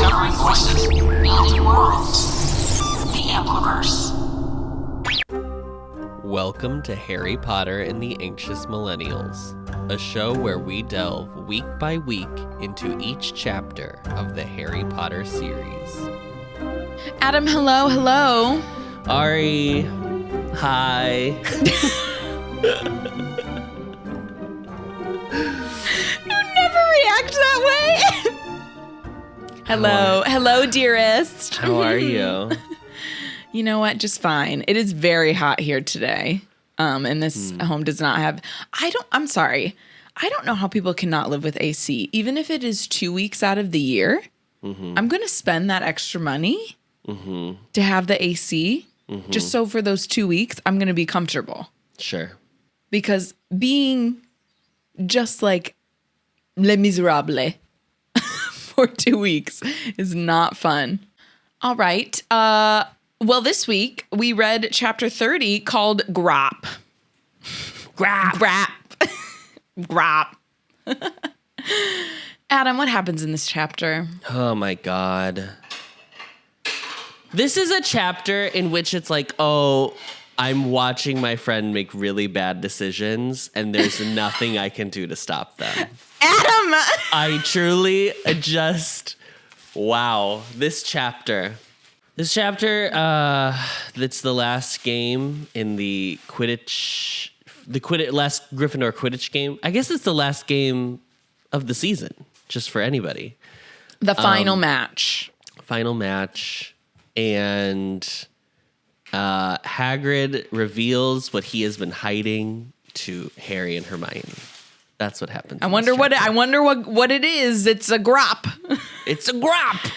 Discovering voices, building worlds. The Ampliverse. Welcome to Harry Potter and the Anxious Millennials, a show where we delve week by week into each chapter of the Harry Potter series. Adam, hello. Ari, hi. You never react that way. Hello, dearest. How are you? You know what? Just fine. It is very hot here today. And this home does not have, I'm sorry. I don't know how people cannot live with AC. Even if it is 2 weeks out of the year, I'm going to spend that extra money to have the AC. Just so for those 2 weeks, I'm going to be comfortable. Sure. Because being just like Les Miserables for 2 weeks is not fun. All right. Well, this week we read chapter 30 called Grawp. Grawp. Adam, what happens in this chapter? Oh my God. This is a chapter in which it's like, oh, I'm watching my friend make really bad decisions and there's nothing I can do to stop them. Adam! I truly just, wow, this chapter, that's the last game in the Quidditch, last Gryffindor Quidditch game. I guess it's the last game of the season, just for anybody. The final match. And Hagrid reveals what he has been hiding to Harry and Hermione. That's what happens. I wonder what it is. It's a Grawp. It's a Grawp.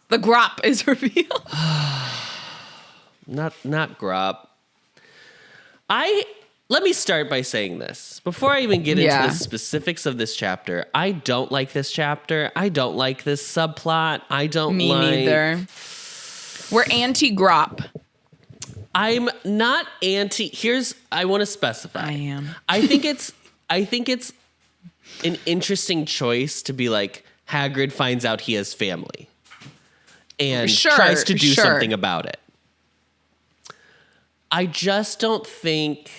The Grawp is revealed. Not Grawp. Let me start by saying this. Before I even get into the specifics of this chapter, I don't like this chapter. I don't like this subplot. Me neither. We're anti-Grawp. I'm not anti. I want to specify. I am. I think it's an interesting choice to be like, Hagrid finds out he has family and tries to do something about it. I just don't think,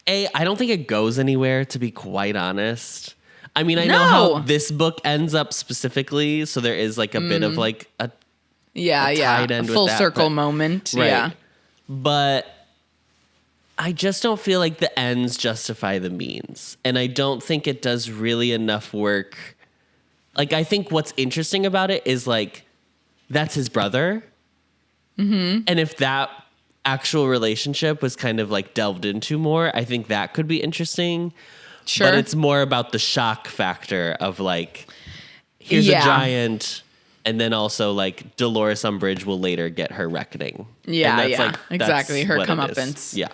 I don't think it goes anywhere, to be quite honest. I mean, I know how this book ends up specifically, so there is like a bit of like a tied end a full with that, circle moment. Right. Yeah. But I just don't feel like the ends justify the means. And I don't think it does really enough work. Like, I think what's interesting about it is, like, that's his brother. And if that actual relationship was kind of, like, delved into more, I think that could be interesting. Sure. But it's more about the shock factor of, like, here's a giant... And then also, like, Dolores Umbridge will later get her reckoning. Yeah, exactly. Her comeuppance. Yeah.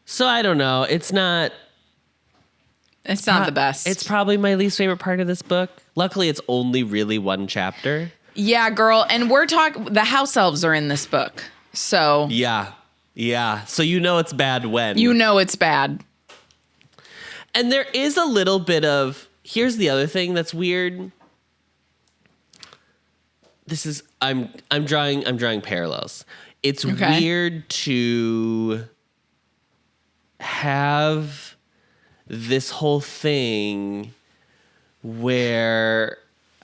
So, I don't know. It's not the best. It's probably my least favorite part of this book. Luckily, it's only really one chapter. Yeah, girl. And the house elves are in this book. So. Yeah. So, you know it's bad when. You know it's bad. And there is a little bit of, here's the other thing that's weird. I'm drawing parallels. It's weird to have this whole thing where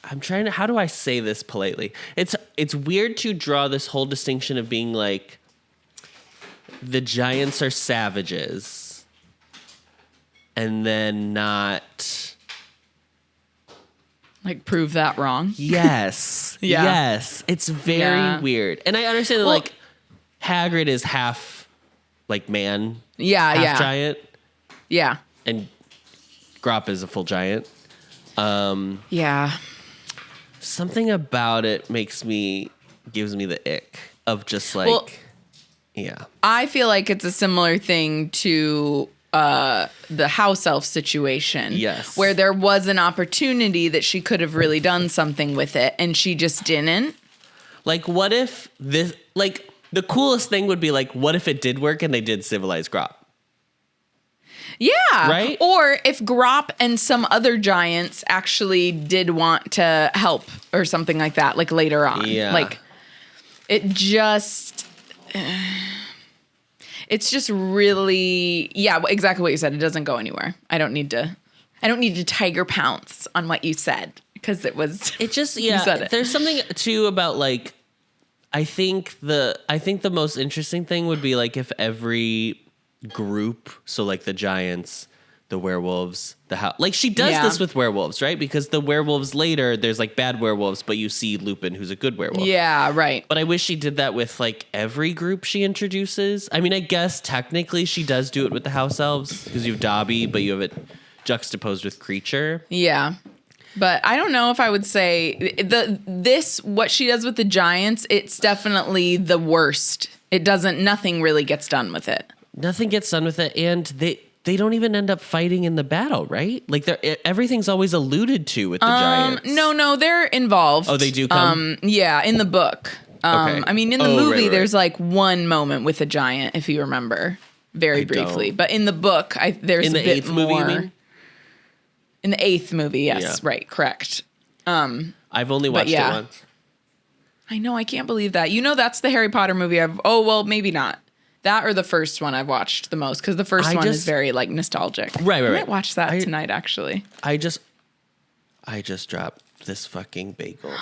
how do I say this politely? It's weird to draw this whole distinction of being like the giants are savages and then not like prove that wrong. Yes. Yes. It's very weird. And I understand that like Hagrid is half like man. Half giant. Yeah. And Grawp is a full giant. Something about it gives me the ick of just like, I feel like it's a similar thing to the house elf situation. Yes. Where there was an opportunity that she could have really done something with it and she just didn't. Like, what if this, like, the coolest thing would be like, what if it did work and they did civilize Grawp? Yeah. Right? Or if Grawp and some other giants actually did want to help or something like that, like later on. Yeah. Like, it just... It's just really... Yeah, exactly what you said. It doesn't go anywhere. I don't need to tiger pounce on what you said because it was... It just, you said it. There's something, too, about, like, I think the most interesting thing would be, like, if every group, so like the giants, the werewolves, the house, like she does this with werewolves, right? Because the werewolves later, there's like bad werewolves, but you see Lupin, who's a good werewolf. Yeah, right. But I wish she did that with like every group she introduces. I mean, I guess technically she does do it with the house elves because you have Dobby, but you have it juxtaposed with Creature. Yeah. But I don't know if I would say what she does with the giants, it's definitely the worst. Nothing really gets done with it. Nothing gets done with it, and they don't even end up fighting in the battle, right? Like everything's always alluded to with the giants. No, they're involved. Oh, they do come? Yeah, in the book. Okay. I mean, in the movie, right. there's like one moment with a giant, if you remember, very briefly. don't. But in the book, there's In the a bit eighth more. movie, you mean? In the 8th movie, yes, Yeah. right, correct. I've only watched it once. I know, I can't believe that. You know, that's the Harry Potter movie maybe not. That or the first one I've watched the most, because the first one is very, like, nostalgic. Right. I might watch that tonight, actually. I just dropped this fucking bagel.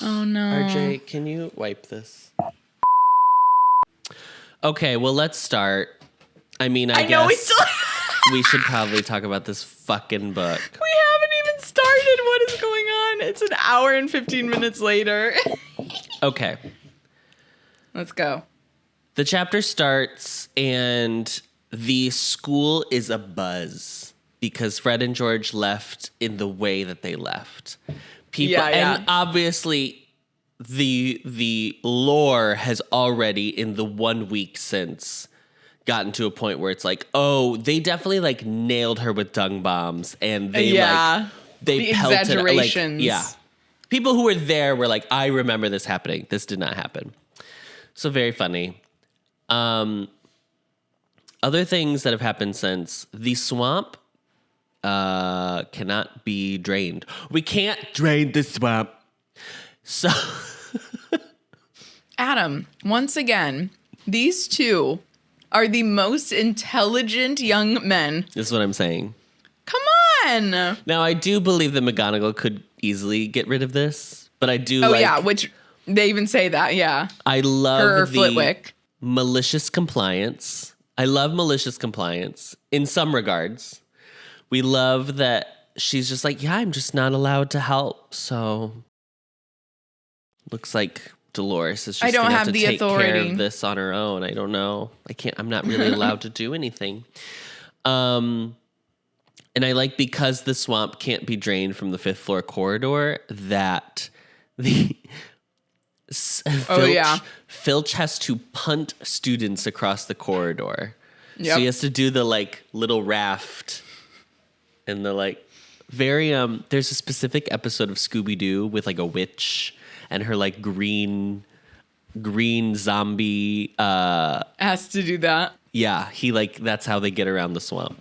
Oh, no. RJ, can you wipe this? Okay, well, let's start. I mean, I guess know we still... we should probably talk about this fucking book. We haven't even started. What is going on? It's an hour and 15 minutes later. Okay. Let's go. The chapter starts and the school is abuzz because Fred and George left in the way that they left. And obviously the lore has already in the 1 week since gotten to a point where it's like, oh, they definitely like nailed her with dung bombs and they the pelted exaggerations. People who were there were like, I remember this happening. This did not happen. So very funny. Other things that have happened since the swamp cannot be drained. We can't drain the swamp. So Adam, once again, these two are the most intelligent young men. This is what I'm saying. Come on. Now, I do believe that McGonagall could easily get rid of this, but I do which they even say that, yeah. I love her the Flitwick. Malicious compliance. I love malicious compliance in some regards. We love that she's just like, yeah, I'm just not allowed to help. So looks like Dolores is just going to have to take care of this on her own. I don't know. I'm not really allowed to do anything. And I like because the swamp can't be drained from the 5th floor corridor that the Filch has to punt students across the corridor. Yep. So he has to do the like little raft and the like very there's a specific episode of Scooby-Doo with like a witch and her like green zombie has to do that. Yeah, that's how they get around the swamp.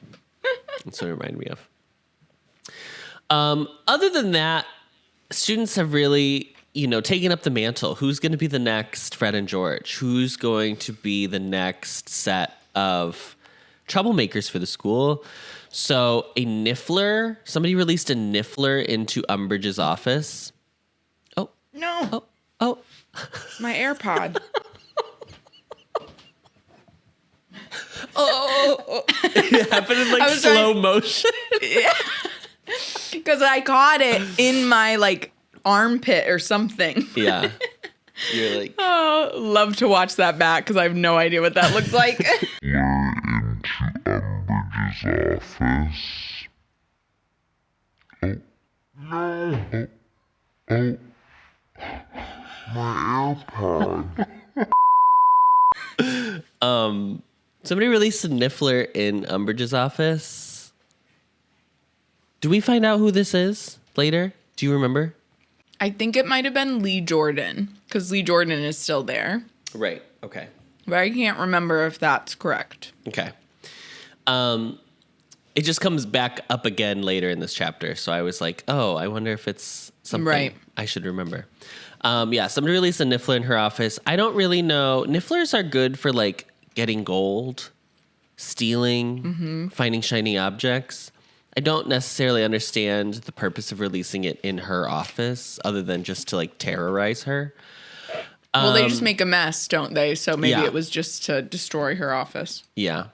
That's what it reminded me of. Other than that, students have really, taken up the mantle. Who's going to be the next Fred and George? Who's going to be the next set of troublemakers for the school? So somebody released a niffler into Umbridge's office. Oh. No. Oh. My AirPod. Oh. It happened in like slow motion. Yeah. Because I caught it in my like armpit or something. Yeah. You're like, oh, love to watch that back because I have no idea what that looks like. We're into Umbridge's office. Oh. No. Oh. My AirPod. Somebody released a niffler in Umbridge's office. Do we find out who this is later? Do you remember? I think it might have been Lee Jordan because Lee Jordan is still there. Right. Okay. But I can't remember if that's correct. Okay. it just comes back up again later in this chapter. So I was like, oh, I wonder if it's something I should remember. Somebody released a Niffler in her office. I don't really know. Nifflers are good for like getting gold, stealing, finding shiny objects. I don't necessarily understand the purpose of releasing it in her office other than just to like terrorize her. Well, they just make a mess, don't they? So maybe it was just to destroy her office. Yeah.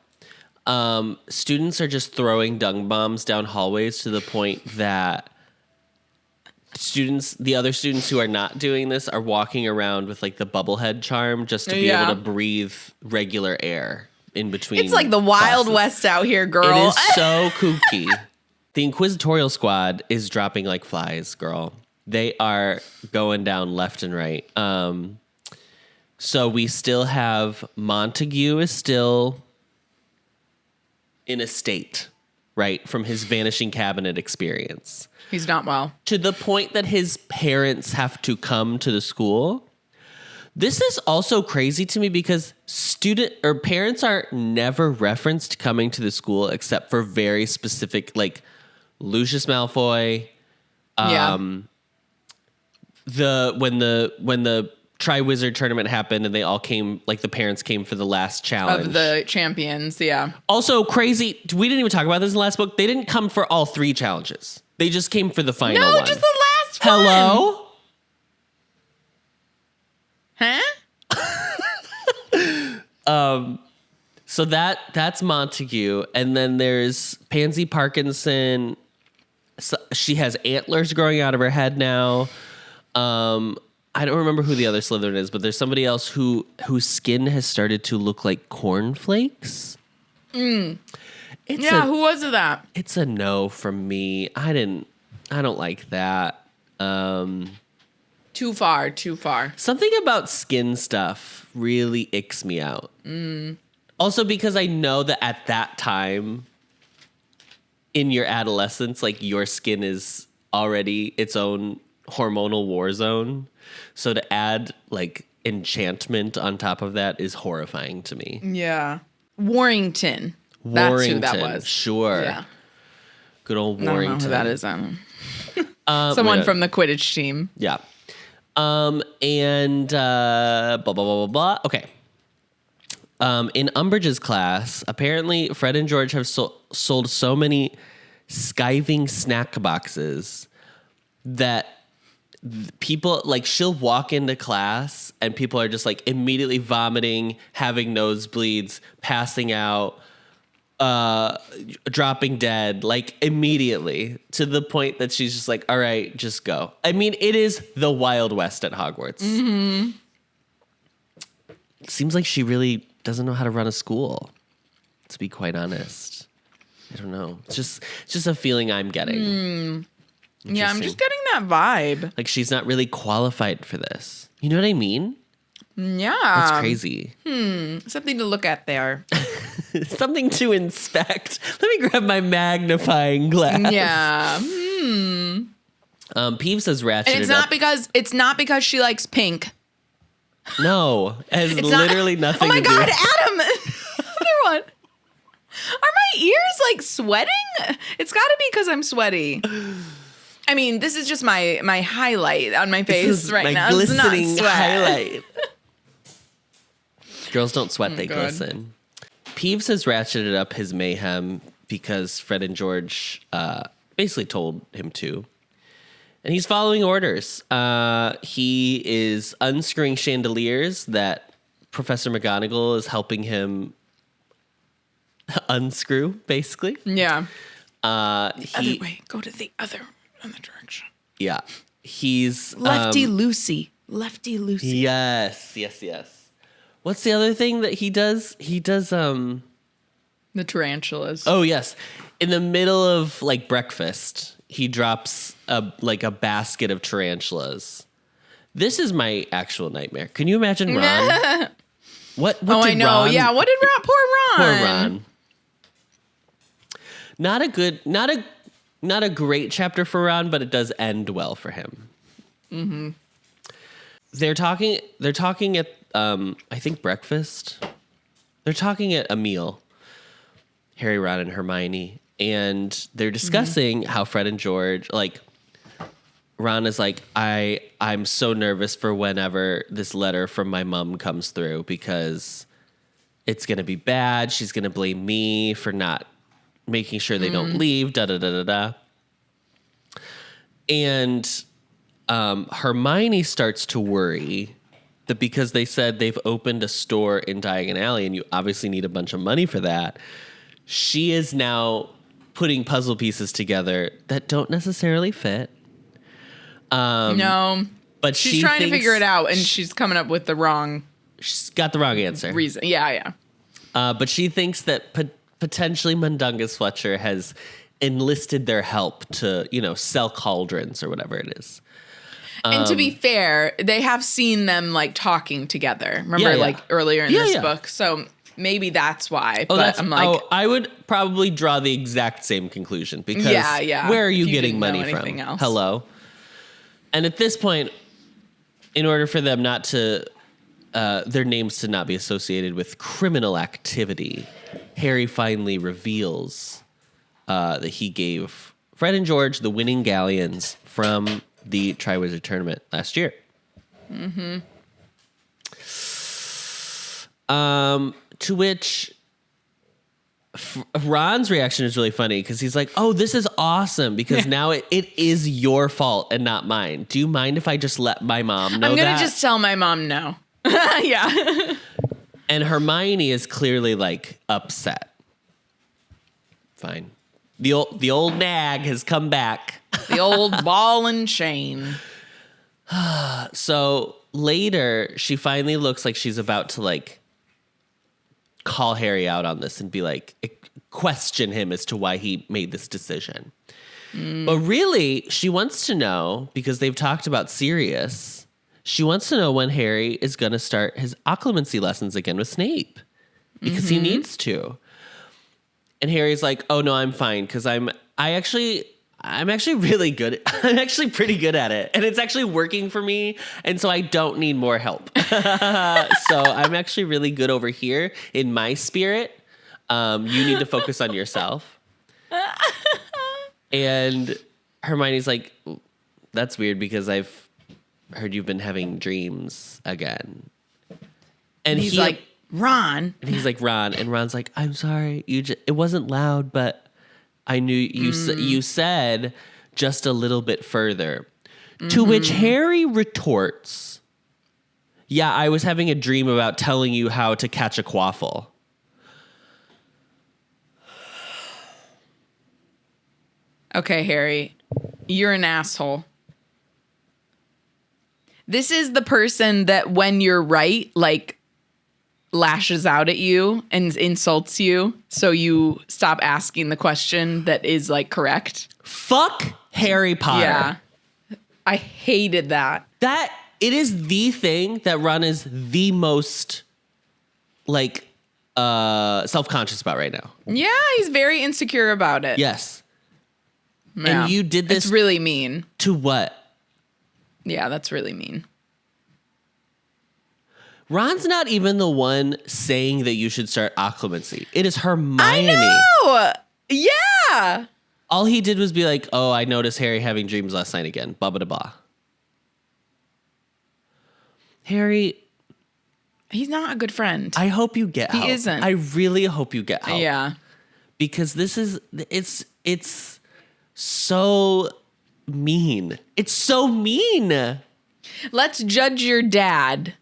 Students are just throwing dung bombs down hallways to the point that the other students who are not doing this are walking around with like the bubblehead charm just to be able to breathe regular air in between. It's like the Wild West out here, girl. It is so kooky. The Inquisitorial Squad is dropping like flies, girl. They are going down left and right. So we still have Montague is still in a state, right, from his vanishing cabinet experience. He's not well. To the point that his parents have to come to the school. This is also crazy to me because parents are never referenced coming to the school except for very specific, like Lucius Malfoy. When the Triwizard tournament happened and they all came, like the parents came for the last challenge. Of the champions, yeah. Also crazy, we didn't even talk about this in the last book. They didn't come for all 3 challenges. They just came for the final one. No, just the last one. Hello? Huh? So that's Montague. And then there's Pansy Parkinson. So she has antlers growing out of her head now. I don't remember who the other Slytherin is, but there's somebody else whose skin has started to look like cornflakes. Who was that? It's a no from me. I don't like that. Too far. Something about skin stuff really icks me out. Also because I know that at that time in your adolescence, like your skin is already its own hormonal war zone. So to add like enchantment on top of that is horrifying to me. Yeah. Warrington. That's who that was. Sure. Yeah. Good old Warrington. I don't know who that is. Someone from the Quidditch team. Yeah. Blah, blah, blah, blah, blah. Okay. In Umbridge's class, apparently Fred and George have sold so many skiving snack boxes that people, like, she'll walk into class and people are just like immediately vomiting, having nosebleeds, passing out, dropping dead, like immediately, to the point that she's just like, all right, just go. I mean, it is the Wild West at Hogwarts. Mm-hmm. It seems like she really doesn't know how to run a school, to be quite honest. I don't know. It's just a feeling I'm getting. Yeah, I'm just getting that vibe. Like she's not really qualified for this. You know what I mean? Yeah. That's crazy. Something to look at there. Something to inspect. Let me grab my magnifying glass. Yeah. Peeves has ratcheted And it's not because she likes pink. No, it has literally nothing to do. Oh my God, Adam! Other one. Are my ears like sweating? It's got to be because I'm sweaty. I mean, this is just my highlight on my face right now. Glistening it's not sweat. highlight. Girls don't sweat, they glisten. Peeves has ratcheted up his mayhem because Fred and George basically told him to. And he's following orders. He is unscrewing chandeliers that Professor McGonagall is helping him unscrew, basically. Yeah. Other way. Go to the other direction. Yeah. He's... Lefty Lucy. Yes. What's the other thing that he does? He does... The tarantulas. Oh, yes. In the middle of, like, breakfast, he drops a basket of tarantulas. This is my actual nightmare. Can you imagine Ron? What did I know. Ron... Yeah, what did Ron... Poor Ron. Poor Ron. Not a great chapter for Ron, but it does end well for him. Mm-hmm. They're talking at I think breakfast. They're talking at a meal. Harry, Ron, and Hermione, and they're discussing how Fred and George, like, Ron is like, I'm so nervous for whenever this letter from my mom comes through because it's going to be bad. She's going to blame me for not making sure they don't leave, da-da-da-da-da. And Hermione starts to worry that because they said they've opened a store in Diagon Alley and you obviously need a bunch of money for that, she is now putting puzzle pieces together that don't necessarily fit. No. But She's trying to figure it out, and she's coming up with the wrong She's got the wrong answer. reason. Yeah. But she thinks that potentially Mundungus Fletcher has enlisted their help to, sell cauldrons or whatever it is. And to be fair, they have seen them like talking together. Remember, like earlier in this book. So maybe that's why. But I'm like, I would probably draw the exact same conclusion because where are you getting money from? Else. Hello. And at this point, in order for them not to, their names to not be associated with criminal activity, Harry finally reveals that he gave Fred and George the winning galleons from the Triwizard Tournament last year. Mm-hmm. To which Ron's reaction is really funny because he's like, oh, this is awesome because now it is your fault and not mine. Do you mind if I just let my mom know that? I'm going to just tell my mom no. Yeah. And Hermione is clearly like upset. Fine. The old nag has come back. The old ball and chain. So later, she finally looks like she's about to like call Harry out on this and be like, question him as to why he made this decision. But really, she wants to know, because they've talked about Sirius, she wants to know when Harry is going to start his occlumency lessons again with Snape. Because he needs to. And Harry's like, oh no, I'm fine, because I'm actually really good. I'm actually pretty good at it. And it's actually working for me. And so I don't need more help. So I'm actually really good over here in my spirit. You need to focus on yourself. And Hermione's like, that's weird because I've heard you've been having dreams again. And he's like, Ron. And he's like, Ron. And Ron's like, I'm sorry. It wasn't loud, but I knew you said just a little bit further. To which Harry retorts, yeah, I was having a dream about telling you how to catch a quaffle. Okay, Harry, you're an asshole. This is the person that when you're right, like, lashes out at you and insults you, so you stop asking the question that is, like, correct. Fuck Harry Potter. Yeah. I hated that. It is the thing that Ron is the most, like, self-conscious about right now. Yeah, he's very insecure about it. Yes. Yeah. And you did this. It's really mean. To what? Yeah, that's really mean. Ron's not even the one saying that you should start occlumency. It is Hermione. I know! Yeah! All he did was be like, oh, I noticed Harry having dreams last night again. Blah, blah, blah. Harry. He's not a good friend. I hope you get help. He isn't. I really hope you get help. Yeah. Because it's so mean. It's so mean. Let's judge your dad,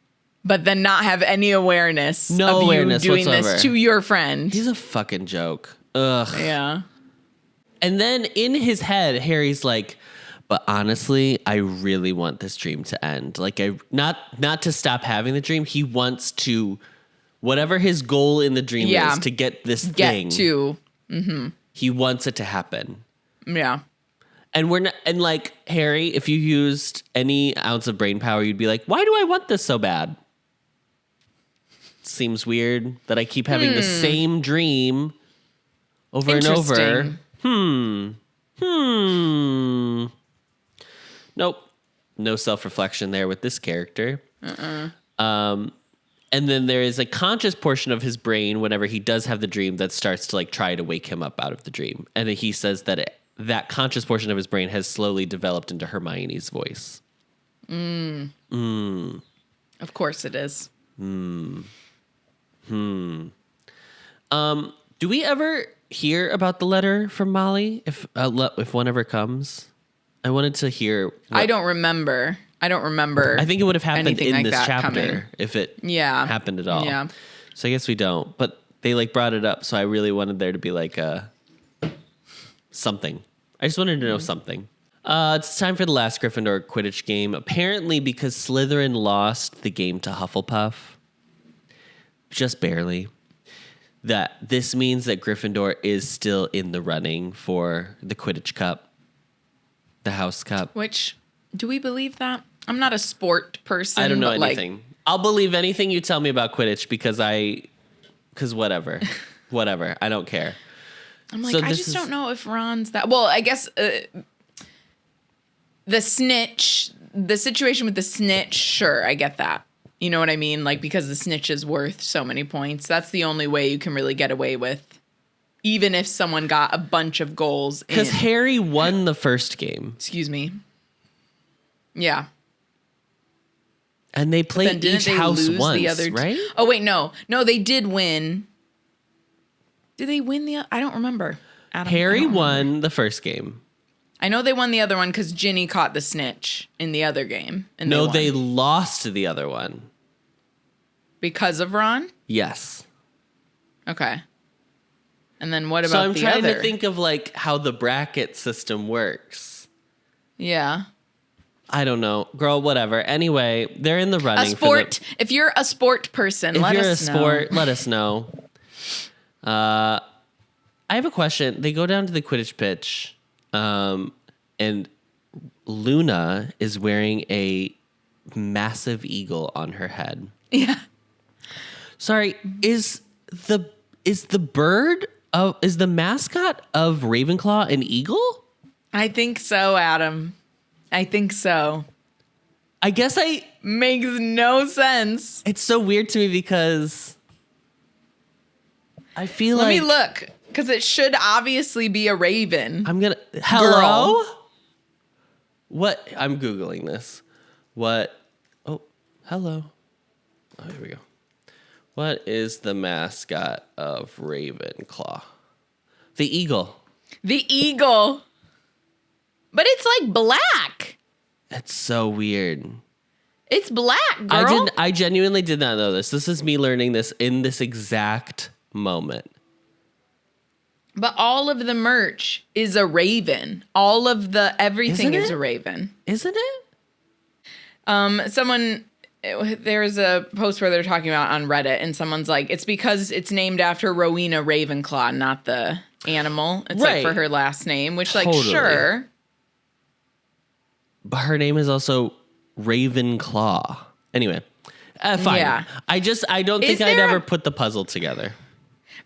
but then not have any awareness of awareness you doing whatsoever. this to your friend. He's a fucking joke. Ugh. Yeah. And then in his head, Harry's like, but honestly, I really want this dream to end. Like, not to stop having the dream. He wants to, whatever his goal in the dream is, to get this thing. He wants it to happen. Yeah. And we're not, and like, Harry, if you used any ounce of brain power, you'd be like, why do I want this so bad? Seems weird that I keep having the same dream over and over. Nope. No self-reflection there with this character. And then there is a conscious portion of his brain whenever he does have the dream that starts to like try to wake him up out of the dream. And then he says that that conscious portion of his brain has slowly developed into Hermione's voice. Of course it is. Do we ever hear about the letter from Molly? If one ever comes, I wanted to hear. I don't remember. I think it would have happened anything in like this that chapter coming. if it Yeah. happened at all. Yeah. So I guess we don't. But they like brought it up, so I really wanted there to be like a something. I just wanted to know something. It's time for the last Gryffindor Quidditch game. Apparently, because Slytherin lost the game to Hufflepuff, just barely, that this means that Gryffindor is still in the running for the Quidditch Cup, the House Cup. Which, do we believe that? I'm not a sport person. I don't know but, anything. I'll believe anything you tell me about Quidditch because whatever. Whatever. I don't care. I'm like, So I this just is- don't know if Ron's that. Well, I guess the snitch, the situation with the snitch, sure, I get that. You know what I mean? Like, because the snitch is worth so many points. That's the only way you can really get away with, even if someone got a bunch of goals. Because Harry won the first game. Excuse me. Yeah. And they Then played didn't each they house lose once, the other right? Oh, wait, no. No, they did win. Did they win I don't remember. Adam, I Harry don't remember. won the first game. I know they won the other one because Ginny caught the snitch in the other game. And No, won. they lost the other one. Because of Ron? Yes. Okay. And then what about So I'm the trying other? to think of like how the bracket system works. Yeah. I don't know. Girl, whatever. Anyway, they're in the running. A sport. If you're a sport person, If let you're a us know. sport, let us know. I have a question. They go down to the Quidditch pitch, and Luna is wearing a massive eagle on her head. Yeah. Sorry, is the mascot of Ravenclaw an eagle? I think so, Adam. I think so. I guess Makes no sense. it's so weird to me because I feel Let like me look, because it should obviously be a raven. hello? What? I'm Googling this. What? Oh, hello. Oh, here we go. What is the mascot of Ravenclaw? The eagle. The eagle. But it's like black. It's so weird. It's black, girl. I genuinely did not know this. This is me learning this in this exact moment. But all of the merch is a raven. All of the everything Isn't is it? a raven. Isn't it? There's a post where they're talking about on Reddit, and someone's like, it's because it's named after Rowena Ravenclaw, not the animal. It's Right. like for her last name, which like, Totally. sure. But her name is also Ravenclaw. Anyway, fine. Yeah. I don't Is think I'd there ever a- put the puzzle together.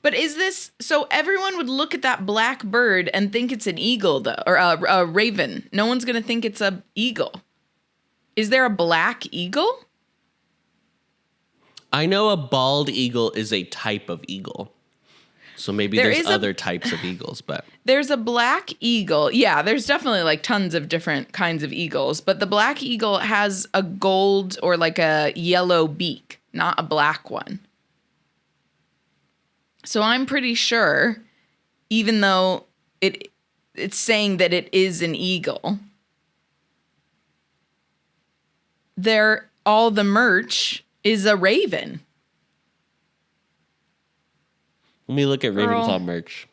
But is this, so everyone would look at that black bird and think it's an eagle though, or a raven. No one's going to think it's a eagle. Is there a black eagle? I know a bald eagle is a type of eagle. So maybe There there's is a- other types of eagles, but There's a black eagle. Yeah, there's definitely like tons of different kinds of eagles, but the black eagle has a gold or like a yellow beak, not a black one. So I'm pretty sure, even though it's saying that it is an eagle, all the merch is a raven. let me look at Girl. Ravenclaw merch.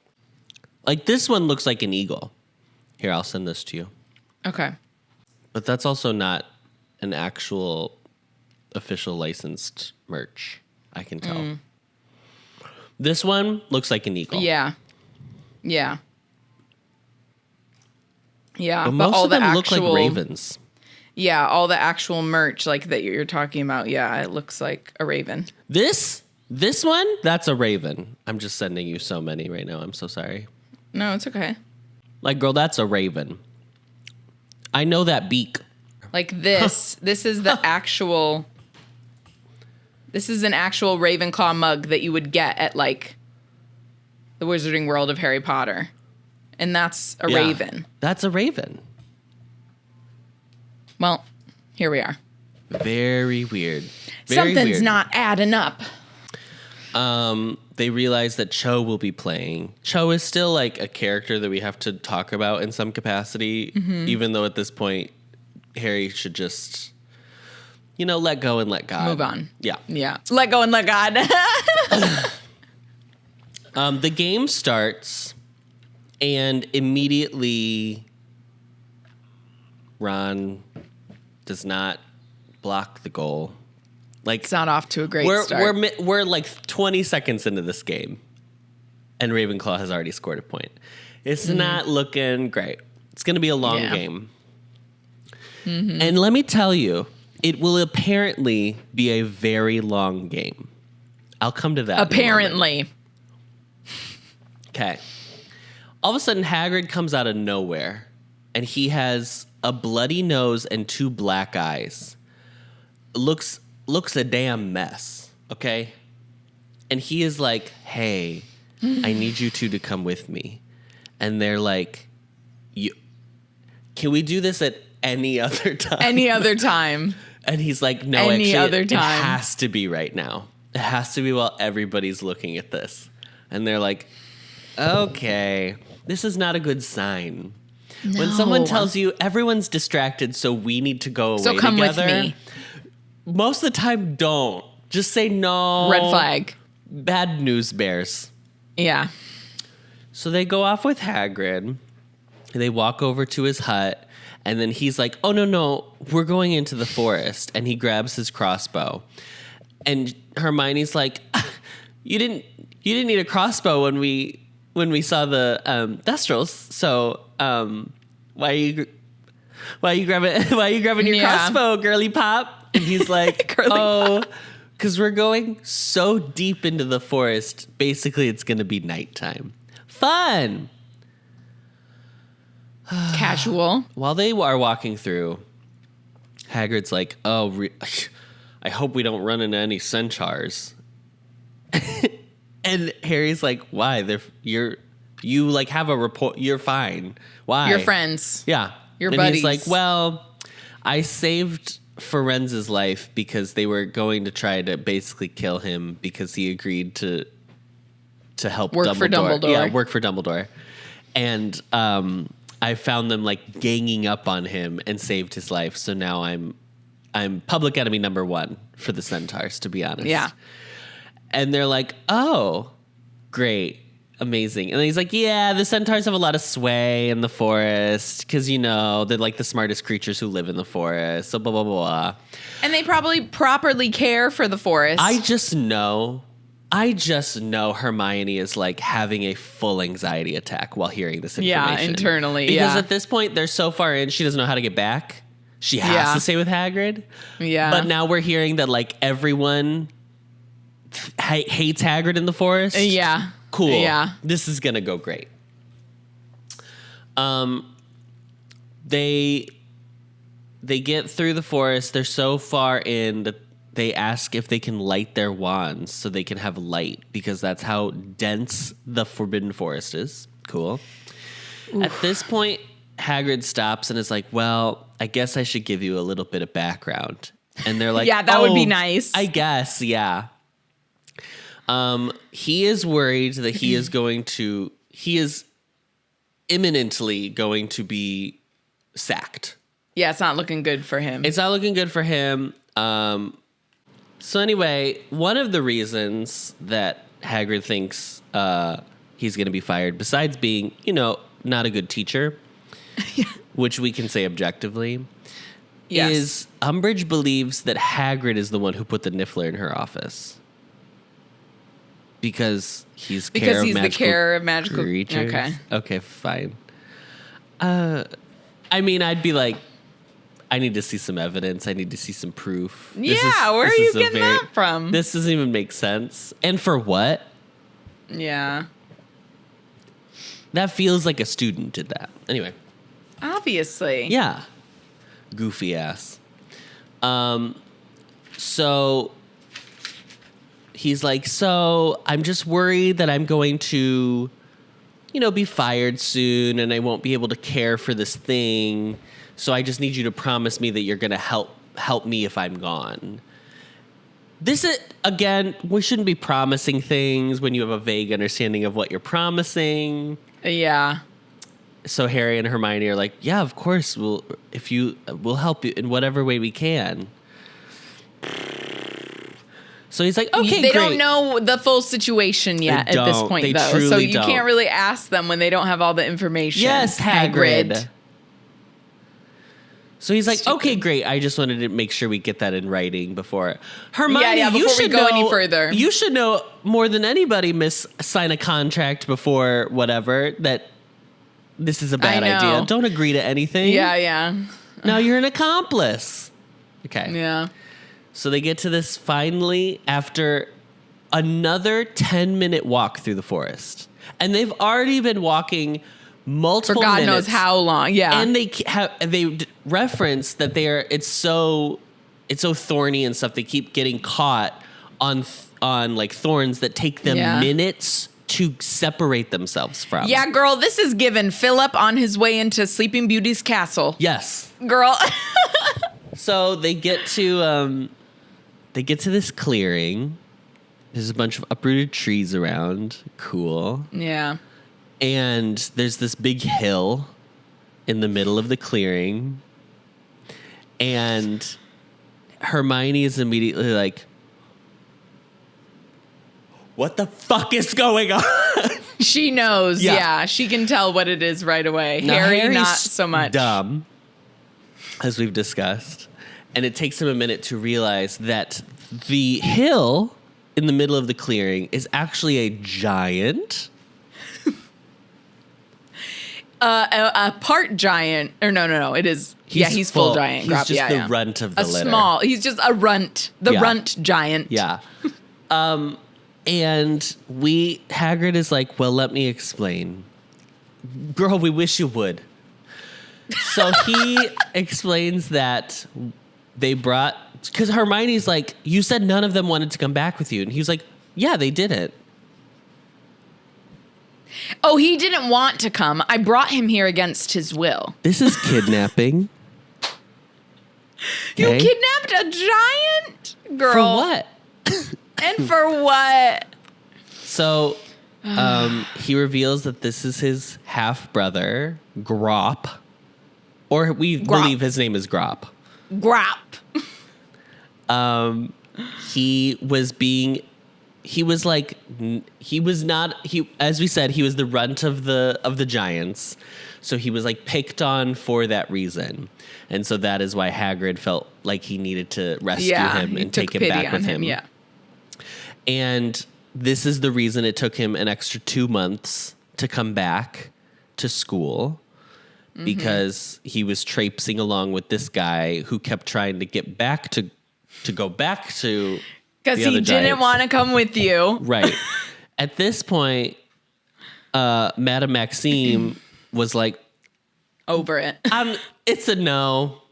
Like this one looks like an eagle. Here, I'll send this to you. Okay. But that's also not an actual official licensed merch, I can tell. This one looks like an eagle. Yeah. Yeah. Yeah. But most all of them the look like actual- ravens. Yeah, all the actual merch like that you're talking about. Yeah, it looks like a raven. This one, that's a raven. I'm just sending you so many right now. I'm so sorry. No, it's okay. Like, girl, that's a raven. I know that beak. Like this is the actual This is an actual Ravenclaw mug that you would get at, like, the Wizarding World of Harry Potter. And that's a raven. That's a raven. Well, here we are. Very weird. Something's not adding up. They realize that Cho will be playing. Cho is still like a character that we have to talk about in some capacity, even though at this point Harry should just, let go and let God. Move on. Yeah. Yeah. Let go and let God. The game starts, and immediately Ron does not block the goal. Like, It's not off to a great start. We're like 20 seconds into this game, and Ravenclaw has already scored a point. It's not looking great. It's going to be a long game. And let me tell you, it will apparently be a very long game. I'll come to that. Apparently. Okay. All of a sudden, Hagrid comes out of nowhere, and he has a bloody nose and 2 black eyes. Looks a damn mess, okay? And he is like, hey, I need you two to come with me. And they're like, can we do this at any other time? Any other time. And he's like, no, Any actually, other it time. has to be right now. It has to be while everybody's looking at this. And they're like, okay, this is not a good sign. No. When someone tells you everyone's distracted, so we need to go away So come together, with me. most of the time, don't. Just say no. Red flag. Bad news bears. Yeah. So they go off with Hagrid. They walk over to his hut. And then he's like, oh, no, we're going into the forest. And he grabs his crossbow. And Hermione's like, you didn't need a crossbow when we saw the Thestrals. So why are you grabbing your crossbow, girly pop? And he's like, because we're going so deep into the forest. Basically, it's going to be nighttime. Fun. Casual. While they are walking through, Hagrid's like, I hope we don't run into any centaurs. And Harry's like, why? You like have a report. You're fine. Why? Your friends. Yeah. Your and buddies. He's like, well, I saved Ferenz's life because they were going to try to basically kill him because he agreed to help Work for Dumbledore. Yeah, work for Dumbledore. And I found them like ganging up on him and saved his life. So now I'm public enemy number 1 for the centaurs, to be honest. Yeah. And they're like, oh, great. Amazing. And then he's like, yeah, the centaurs have a lot of sway in the forest because, they're like the smartest creatures who live in the forest. So blah, blah, blah. And they probably properly care for the forest. I just know Hermione is like having a full anxiety attack while hearing this information. Yeah, internally. Because at this point, they're so far in, she doesn't know how to get back. She has to stay with Hagrid. Yeah. But now we're hearing that like everyone hates Hagrid in the forest. Yeah. Cool. Yeah. This is gonna go great. They get through the forest. They're so far in that they ask if they can light their wands so they can have light because that's how dense the Forbidden Forest is. Cool. Oof. At this point, Hagrid stops and is like, well, I guess I should give you a little bit of background. And they're like, yeah, that would be nice. I guess, yeah. He is worried that he is imminently going to be sacked. Yeah, it's not looking good for him. It's not looking good for him. So anyway, one of the reasons that Hagrid thinks he's going to be fired, besides being, not a good teacher, which we can say objectively, is Umbridge believes that Mm-hmm. Hagrid is the one who put the Niffler in her office. Because he's the care of magical creatures. Okay, fine. I mean, I'd be like, I need to see some evidence. I need to see some proof. Yeah, where are you getting that from? This doesn't even make sense. And for what? Yeah. That feels like a student did that. Anyway. Obviously. Yeah. Goofy ass. So he's like, so I'm just worried that I'm going to, be fired soon and I won't be able to care for this thing. So I just need you to promise me that you're going to help me if I'm gone. This is, again, we shouldn't be promising things when you have a vague understanding of what you're promising. Yeah. So Harry and Hermione are like, yeah, of course, we'll help you in whatever way we can. So he's like, okay, They great. don't know the full situation yet at this point, though. So you can't really ask them when they don't have all the information. Yes, Hagrid. So he's like, okay, great. I just wanted to make sure we get that in writing before. Hermione, before you should we go know, any further. You should know more than anybody, Miss, sign a contract before whatever, that this is a bad idea. Don't agree to anything. Yeah. Now you're an accomplice. Okay. Yeah. So they get to this finally after another 10-minute walk through the forest. And they've already been walking multiple minutes. For God knows how long. Yeah. And they reference that it's so thorny and stuff. They keep getting caught on like thorns that take them minutes to separate themselves from. Yeah, girl, this is given Philip on his way into Sleeping Beauty's castle. Yes. Girl. So they get to this clearing. There's a bunch of uprooted trees around. Cool. Yeah. And there's this big hill in the middle of the clearing. And Hermione is immediately like, what the fuck is going on? She knows. Yeah. She can tell what it is right away. Now, Harry, Harry's not so much. Dumb, as we've discussed. And it takes him a minute to realize that the hill in the middle of the clearing is actually a giant. A part giant. Or no. It is. He's full giant. He's Grawp, just the runt of the litter. He's just a runt. The runt giant. Yeah. And Hagrid is like, well, let me explain. Girl, we wish you would. So he explains that they brought, because Hermione's like, you said none of them wanted to come back with you. And he was like, yeah, they didn't. Oh, he didn't want to come. I brought him here against his will. This is kidnapping. You kidnapped a giant? Girl. For what? And for what? So he reveals that this is his half-brother, Grawp. Or we believe his name is Grawp. Grawp. As we said, he was the runt of the giants. So he was like picked on for that reason. And so that is why Hagrid felt like he needed to rescue him and take him back with him. Yeah. And this is the reason it took him an extra 2 months to come back to school. Because he was traipsing along with this guy who kept trying to get back to go back to because he didn't want to come with you. Right. At this point, Madame Maxime was like, over it. It's a no.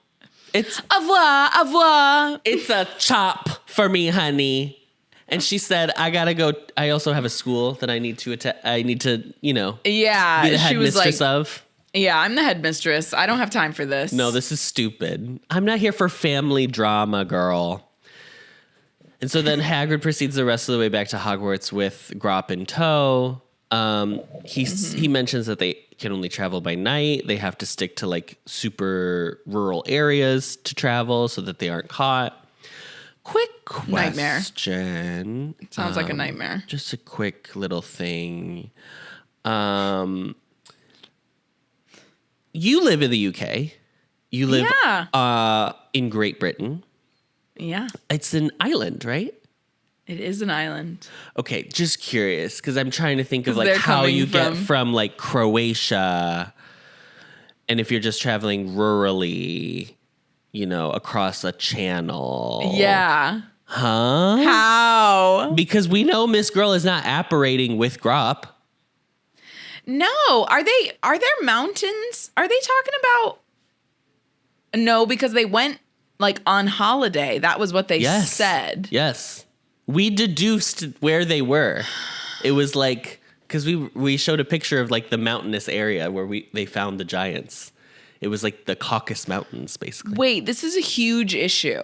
It's au revoir. It's a chop for me, honey. And she said, I gotta go. I also have a school that I need to be the headmistress of. Yeah, I'm the headmistress. I don't have time for this. No, this is stupid. I'm not here for family drama, girl. And so then Hagrid proceeds the rest of the way back to Hogwarts with Grawp in tow. He mentions that they can only travel by night. They have to stick to like super rural areas to travel so that they aren't caught. Quick question. Nightmare. Sounds like a nightmare. Just a quick little thing. You live in the UK. You live in Great Britain. Yeah. It's an island, right? It is an island. Okay, just curious, because I'm trying to think of like how you get from like Croatia, and if you're just traveling rurally, across a channel. Yeah. Huh? How? Because we know Miss Girl is not apparating with Grawp. No. Are there mountains? Are they talking about? No, because they went like on holiday. That was what they said. Yes. We deduced where they were. It was like, because we showed a picture of like the mountainous area where they found the giants. It was like the Caucasus Mountains, basically. Wait, this is a huge issue.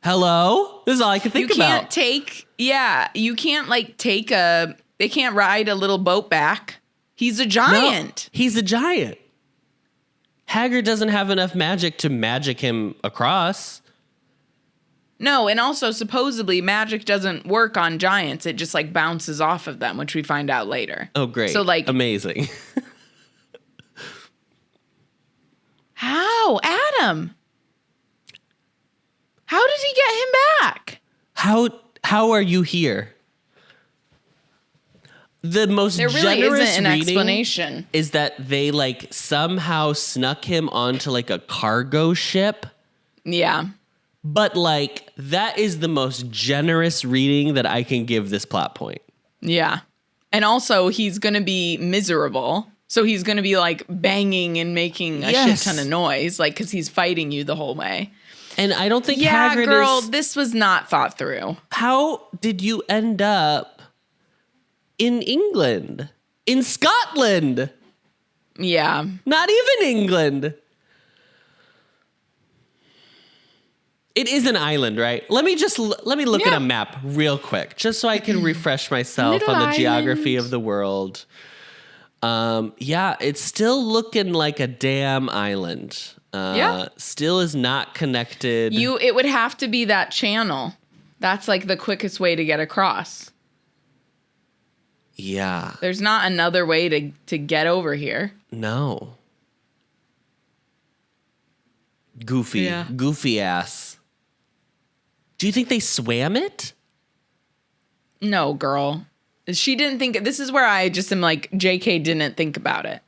Hello? This is all I can think about. You can't like they can't ride a little boat back. He's a giant. No, he's a giant. Hagrid doesn't have enough magic to magic him across. No, and also supposedly magic doesn't work on giants. It just like bounces off of them, which we find out later. Oh, great. So like amazing. How? Adam? How did he get him back? How are you here? The most there really generous isn't an reading explanation. Is that they like somehow snuck him onto like a cargo ship. Yeah. But like that is the most generous reading that I can give this plot point. Yeah. And also he's going to be miserable. So he's going to be like banging and making a shit ton of noise, like, because he's fighting you the whole way. And I don't think Hagrid this was not thought through. How did you end up in England? In Scotland? Yeah. Not even England. It is an island, right? Let me look at a map real quick, just so I can refresh myself Little on the geography island. of the world. It's still looking like a damn island. Still is not connected. It would have to be that channel. That's like the quickest way to get across. Yeah. There's not another way to get over here. No. Goofy ass. Do you think they swam it? No, girl. She didn't think. This is where I just am like, JK didn't think about it.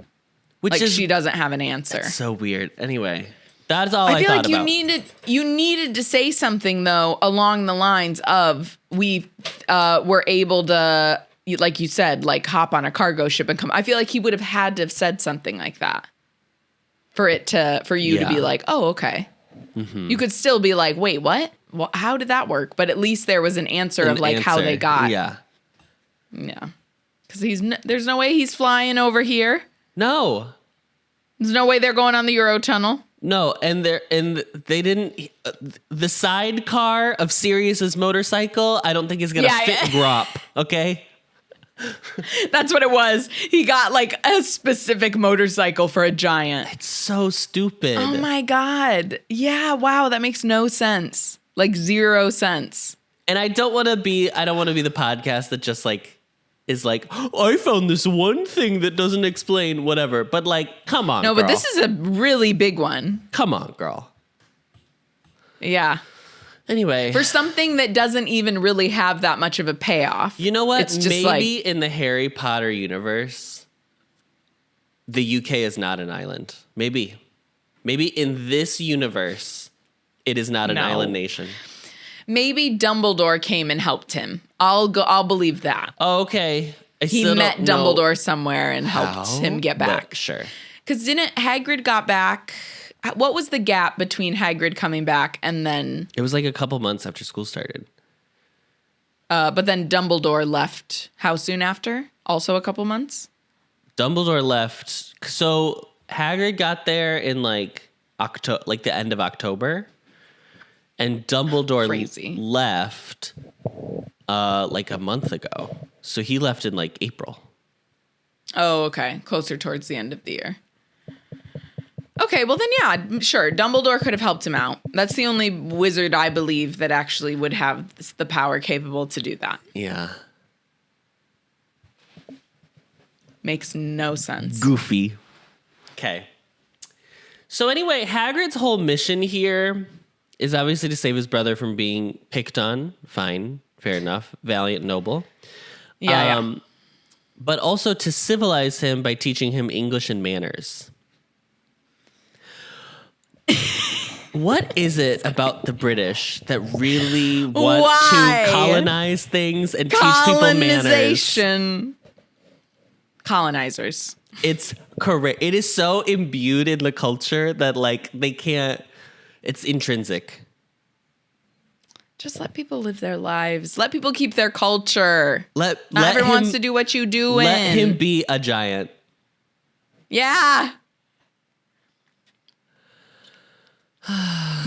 She doesn't have an answer. That's so weird. Anyway, that's all I feel thought like you needed to say something though along the lines of we were able to, like you said, like hop on a cargo ship and come. I feel like he would have had to have said something like that for you to be like, oh, okay. Mm-hmm. You could still be like, wait, what? Well, how did that work? But at least there was an answer of like how they got. Yeah. Yeah. Because there's no way he's flying over here. No. There's no way they're going on the Eurotunnel. No, and they didn't. The sidecar of Sirius's motorcycle, I don't think is gonna fit Grawp. Okay. That's what it was. He got like a specific motorcycle for a giant. It's so stupid. Oh my God. Yeah. Wow. That makes no sense. Like 0 sense. And I don't want to be the podcast that just like is like, I found this one thing that doesn't explain whatever. But like, come on, No, girl. but this is a really big one. Come on, girl. Yeah. Anyway. For something that doesn't even really have that much of a payoff. You know what? It's just maybe in the Harry Potter universe, the UK is not an island. Maybe in this universe, it is not an island nation. Maybe Dumbledore came and helped him. I'll believe that. Oh, okay. He met Dumbledore somewhere and helped him get back. But sure. Because didn't Hagrid got back? What was the gap between Hagrid coming back and then? It was like a couple months after school started. But then Dumbledore left. How soon after? Also a couple months? Dumbledore left. So Hagrid got there in like the end of October. And Dumbledore left like a month ago. So he left in like April. Oh, okay. Closer towards the end of the year. Okay, well then, yeah, sure. Dumbledore could have helped him out. That's the only wizard I believe that actually would have the power capable to do that. Yeah. Makes no sense. Goofy. Okay. So anyway, Hagrid's whole mission here is obviously to save his brother from being picked on. Fine. Fair enough. Valiant, noble. Yeah. But also to civilize him by teaching him English and manners. What is it about the British that really want to colonize things and teach people manners? Colonizers. It's correct. It is so imbued in the culture that like they can't. It's intrinsic. Just let people live their lives. Let people keep their culture. Not let everyone him, wants to do what you do. Let him be a giant. Yeah.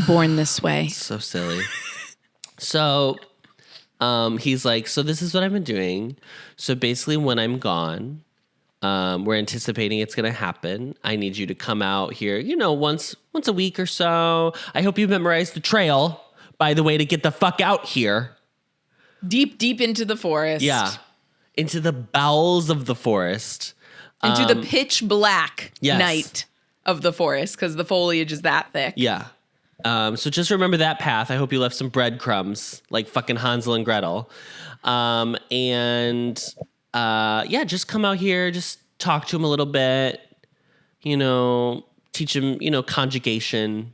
Born this way. So silly. So he's like, so this is what I've been doing. So basically when I'm gone, we're anticipating it's going to happen. I need you to come out here, once a week or so. I hope you memorized the trail, by the way, to get the fuck out here. Deep, deep into the forest. Yeah. Into the bowels of the forest. Into the pitch black yes. night of the forest, because the foliage is that thick. Yeah. So just remember that path. I hope you left some breadcrumbs, like fucking Hansel and Gretel. Just come out here, just talk to him a little bit, teach him, conjugation,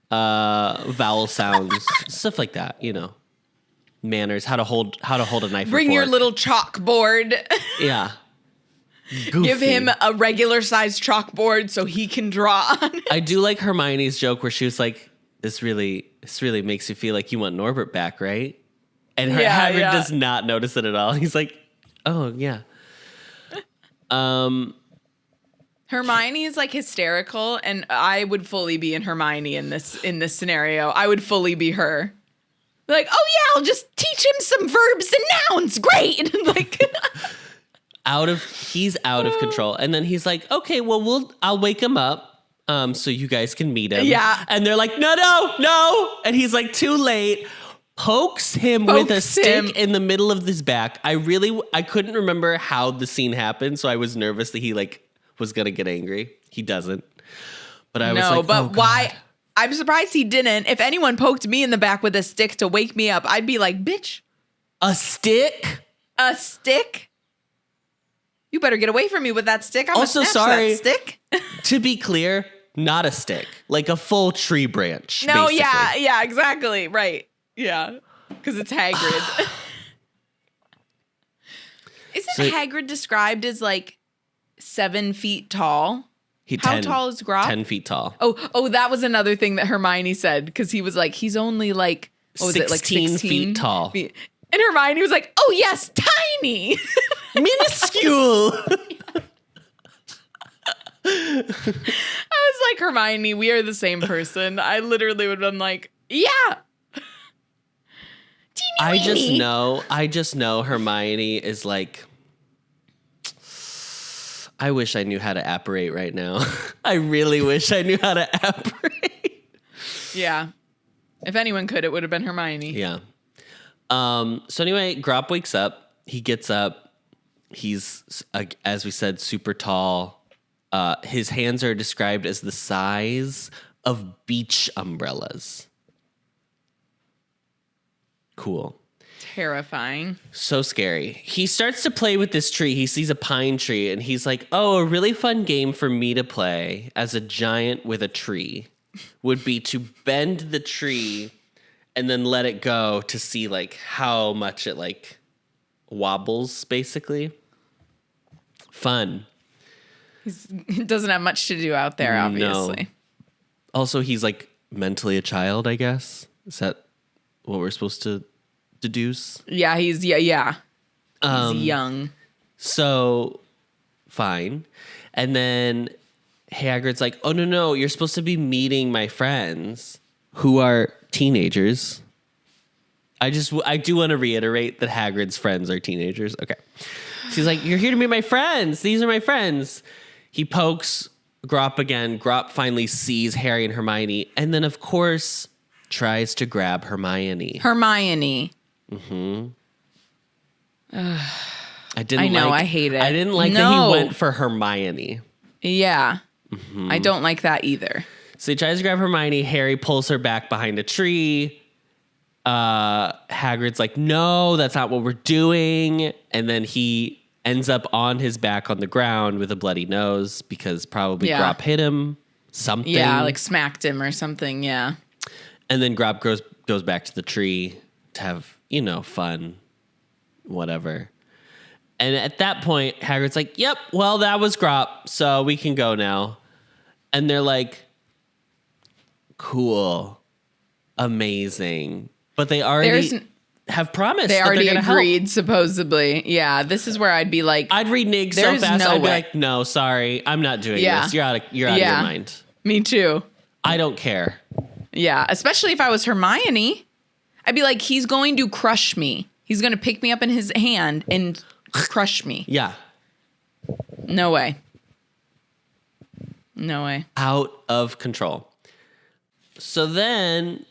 vowel sounds, stuff like that, manners, how to hold a knife. Bring your little chalkboard. Yeah. Goofy. Give him a regular sized chalkboard so he can draw on it. I do like Hermione's joke where she was like, this really makes you feel like you want Norbert back, right? And Hagrid does not notice it at all. He's like, oh, yeah. Hermione is like hysterical, and I would fully be in Hermione in this scenario. I would fully be her. Like, oh yeah, I'll just teach him some verbs and nouns. Great. Like he's out of control. And then he's like, okay, well, I'll wake him up. So you guys can meet him. Yeah. And they're like, no. And he's like, too late. Pokes him with a stick in the middle of his back. I couldn't remember how the scene happened, so I was nervous that he was gonna get angry. He doesn't. But I was like, but oh, God. why? I'm surprised he didn't. If anyone poked me in the back with a stick to wake me up, I'd be like, bitch. A stick? A stick? You better get away from me with that stick. I'm also gonna snatch sorry. that stick. To be clear, not a stick, like a full tree branch. No, basically. yeah, exactly. Right. Yeah. Because it's Hagrid. Isn't Hagrid described as like 7 feet tall? How tall is Grawp? 10 feet tall. Oh, that was another thing that Hermione said, because he was like, he's only like, what was it, like 16 feet tall. And Hermione was like, oh yes, tiny. Minuscule. I was like, Hermione, we are the same person. I literally would have been like, yeah. I just know Hermione is like, I wish I knew how to apparate right now. I really wish I knew how to apparate. Yeah. If anyone could, it would have been Hermione. Yeah. So anyway, Grawp wakes up. He gets up. He's, as we said, super tall. His hands are described as the size of beach umbrellas. Cool. Terrifying. So scary. He starts to play with this tree. He sees a pine tree and he's like, oh, a really fun game for me to play as a giant with a tree would be to bend the tree and then let it go to see like how much it like wobbles, basically. Fun. He doesn't have much to do out there, obviously. No. Also, he's like mentally a child, I guess. Is that what we're supposed to deduce? Yeah, he's He's young. So, fine. And then Hagrid's like, oh, no, you're supposed to be meeting my friends who are teenagers. I do want to reiterate that Hagrid's friends are teenagers. Okay. She's like, you're here to meet my friends. These are my friends. He pokes Grawp again. Grawp finally sees Harry and Hermione. And then, of course, tries to grab Hermione. Mm-hmm. I hate it. I didn't like that he went for Hermione. Yeah. Mm-hmm. I don't like that either. So he tries to grab Hermione. Harry pulls her back behind a tree. Hagrid's like, no, that's not what we're doing. And then he ends up on his back on the ground with a bloody nose because probably Grawp hit him. Something. Yeah, like smacked him or something, yeah. And then Grawp goes back to the tree to have, fun, whatever. And at that point, Hagrid's like, yep, well, that was Grawp, so we can go now. And they're like, cool, amazing. But they already have promised. They already agreed, help. supposedly. Yeah, this is where I'd be like, I'd renege so fast. I'd be like, no, sorry, I'm not doing this. You're out of your mind. Me too. I don't care. Yeah, especially if I was Hermione. I'd be like, he's going to crush me. He's going to pick me up in his hand and crush me. Yeah. No way. No way. Out of control. So then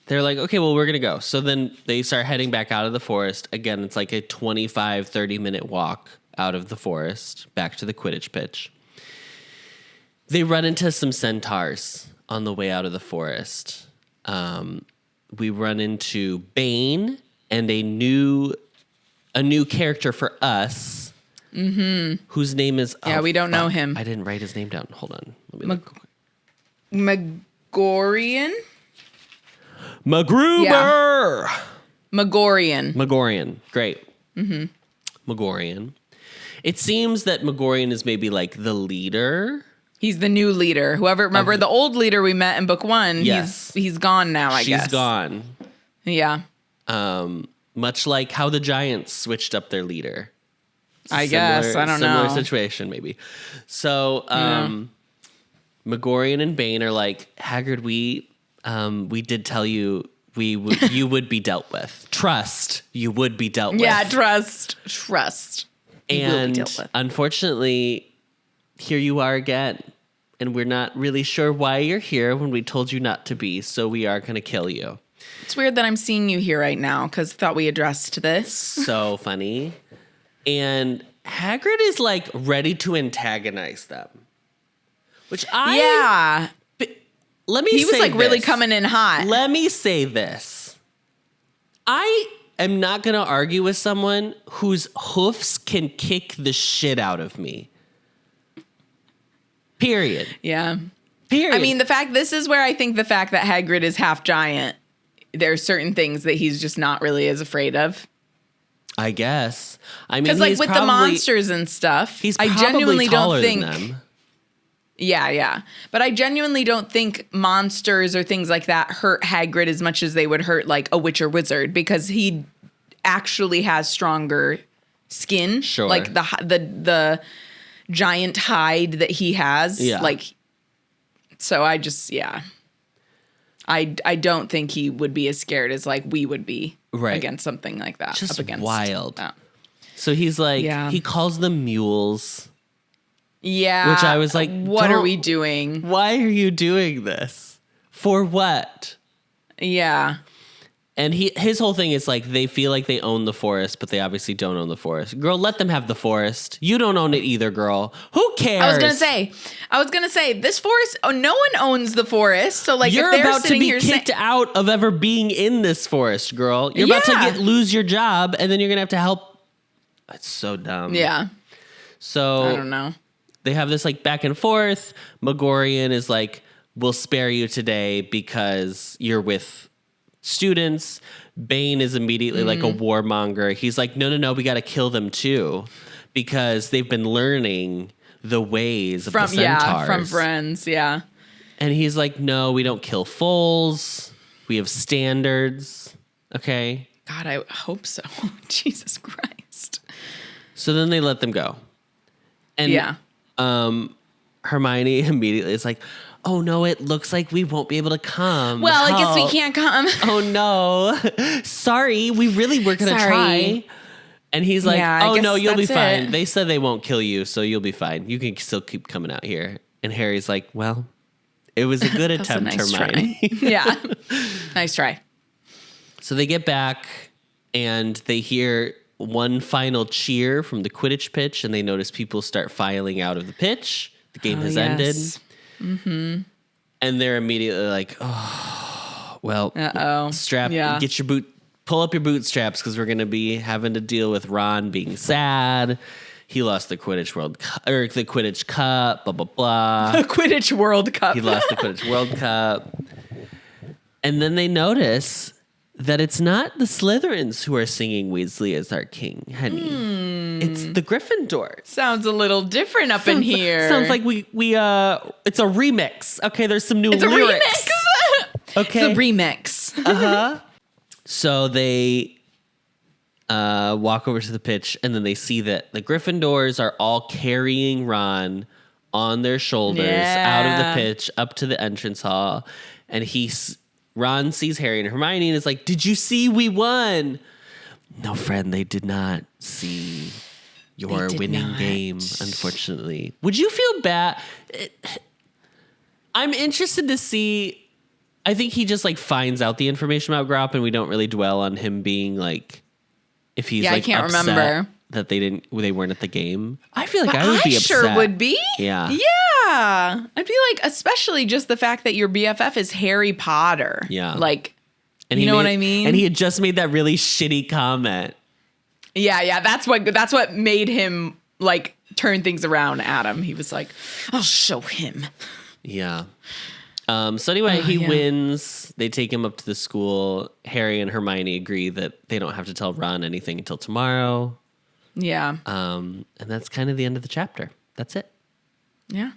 they're like, okay, well, we're going to go. So then they start heading back out of the forest. Again, it's like a 25, 30-minute walk out of the forest back to the Quidditch pitch. They run into some centaurs on the way out of the forest. We run into Bane and a new character for us, whose name is... Yeah, we don't know him. I didn't write his name down. Hold on. Let me look. Magorian? MacGruber! Yeah. Magorian. Great. Magorian. It seems that Magorian is maybe like the leader. He's the new leader. Remember the old leader we met in book 1? Yes. He's gone now, I guess. She's gone. Yeah. Much like how the Giants switched up their leader. I guess. I don't know. Similar situation, maybe. So, Magorian and Bane are like, Hagrid, we did tell you you would be dealt with. Trust, you would be dealt with. Yeah, trust. And unfortunately, here you are again. And we're not really sure why you're here when we told you not to be. So we are going to kill you. It's weird that I'm seeing you here right now because I thought we addressed this. So funny. And Hagrid is like ready to antagonize them. Which Yeah. Let me say He was like this. really coming in hot. Let me say this. I am not going to argue with someone whose hoofs can kick the shit out of me. Period. Yeah. Period. I mean, this is where I think the fact that Hagrid is half giant, there's certain things that he's just not really as afraid of. I guess. I mean, because like with the monsters and stuff, I genuinely don't think. Than them. Yeah. But I genuinely don't think monsters or things like that hurt Hagrid as much as they would hurt like a witch or wizard because he actually has stronger skin. Sure. Like the giant hide that he has. Yeah. Like, so I just, I don't think he would be as scared as like we would be against something like that. Just up against wild. That. So he's like, he calls them mules. Yeah. Which I was like, what are we doing? Why are you doing this? For what? Yeah. And his whole thing is like, they feel like they own the forest, but they obviously don't own the forest. Girl, let them have the forest. You don't own it either, girl. Who cares? I was gonna say this forest. Oh, no one owns the forest. So like, you're if they're about to be kicked out of ever being in this forest, girl. You're about to lose your job, and then you're gonna have to help. It's so dumb. Yeah. So I don't know. They have this like back and forth. Magorian is like, we'll spare you today because you're with students. Bane is immediately like a warmonger. He's like, no, we got to kill them too because they've been learning the ways of the centaurs. Yeah, from friends, yeah. And he's like, no, we don't kill foals. We have standards. Okay. God, I hope so. Jesus Christ. So then they let them go. And Hermione immediately is like, oh no, it looks like we won't be able to come. Well, I guess we can't come. Oh no. Sorry, we really were going to try. And he's like, oh no, you'll be fine. They said they won't kill you, so you'll be fine. You can still keep coming out here. And Harry's like, well, it was a good attempt, Hermione. Yeah. Nice try. So they get back and they hear one final cheer from the Quidditch pitch, and they notice people start filing out of the pitch. The game has ended. Mm-hmm. And they're immediately like, oh, well, get your pull up your bootstraps because we're going to be having to deal with Ron being sad. He lost the Quidditch the Quidditch Cup, blah, blah, blah. The Quidditch World Cup. He lost the Quidditch World Cup. And then they notice that it's not the Slytherins who are singing Weasley as our king, honey. It's the Gryffindors. Sounds a little different up in here. Sounds like we it's a remix. Okay, there's some new lyrics. It's a remix. Okay. It's a remix. Uh-huh. So they walk over to the pitch, and then they see that the Gryffindors are all carrying Ron on their shoulders out of the pitch up to the entrance hall. And Ron sees Harry and Hermione and is like, "Did you see we won?" No, friend, they did not see your winning game, unfortunately. Would you feel bad? I'm interested to see. I think he just like finds out the information about Grawp, and we don't really dwell on him being like, if he's like I can't upset remember that they weren't at the game. I feel like I would be upset. Sure would be. Yeah. Yeah. I'd be like, especially just the fact that your BFF is Harry Potter. Yeah. Like, And you know what I mean? And he had just made that really shitty comment. Yeah. That's what made him like turn things around, Adam. He was like, I'll show him. Yeah. So anyway, he wins. They take him up to the school. Harry and Hermione agree that they don't have to tell Ron anything until tomorrow. Yeah. And that's kind of the end of the chapter. That's it. Yeah.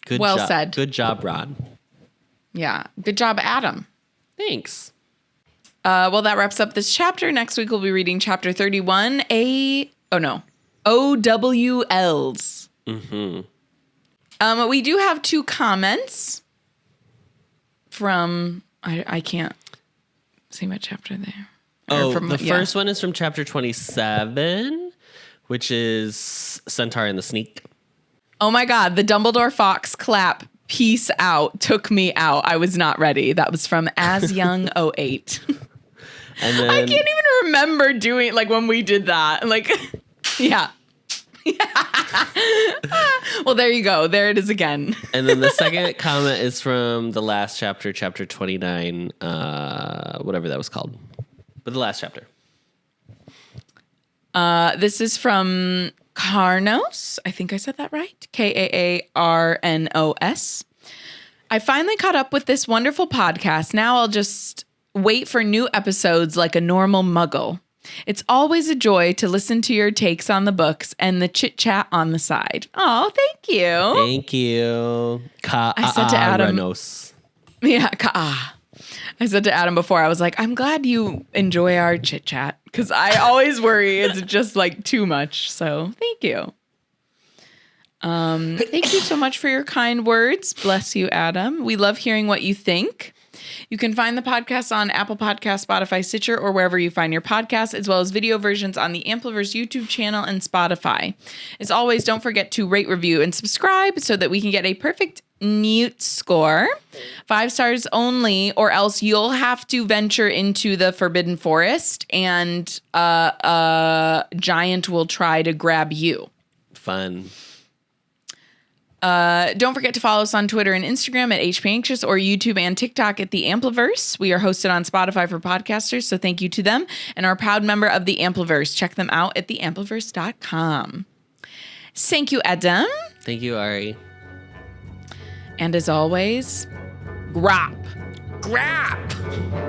Good well job. said. Good job, Ron. Yeah. Good job, Adam. Thanks. Well, that wraps up this chapter. Next week, we'll be reading chapter 31, OWLs. Mm-hmm. We do have 2 comments from, I can't see my chapter there. First one is from chapter 27, which is Centaur and the Sneak. Oh my God, the Dumbledore Fox clap, peace out, took me out. I was not ready. That was from As Young 08. And then, I can't even remember doing, like, when we did that. Like, yeah. Well, there you go. There it is again. And then the second comment is from the last chapter, chapter 29, whatever that was called. But the last chapter. This is from Karnos. I think I said that right. Kaarnos. I finally caught up with this wonderful podcast. Now I'll just wait for new episodes like a normal muggle. It's always a joy to listen to your takes on the books and the chit chat on the side. Oh, thank you. Thank you. I said to Adam. Yeah, I said to Adam before, I was like, I'm glad you enjoy our chit chat because I always worry it's just like too much. So thank you. Thank you so much for your kind words. Bless you, Adam. We love hearing what you think. You can find the podcast on Apple Podcasts, Spotify, Stitcher, or wherever you find your podcasts, as well as video versions on the Ampliverse YouTube channel and Spotify. As always, don't forget to rate, review, and subscribe so that we can get a perfect Newt score. 5 stars only, or else you'll have to venture into the Forbidden Forest and a giant will try to grab you. Fun. Don't forget to follow us on Twitter and Instagram at HPAnxious or YouTube and TikTok at The Ampliverse. We are hosted on Spotify for podcasters, so thank you to them and are a proud member of The Ampliverse. Check them out at theampliverse.com. Thank you, Adam. Thank you, Ari. And as always, Grawp. Grawp!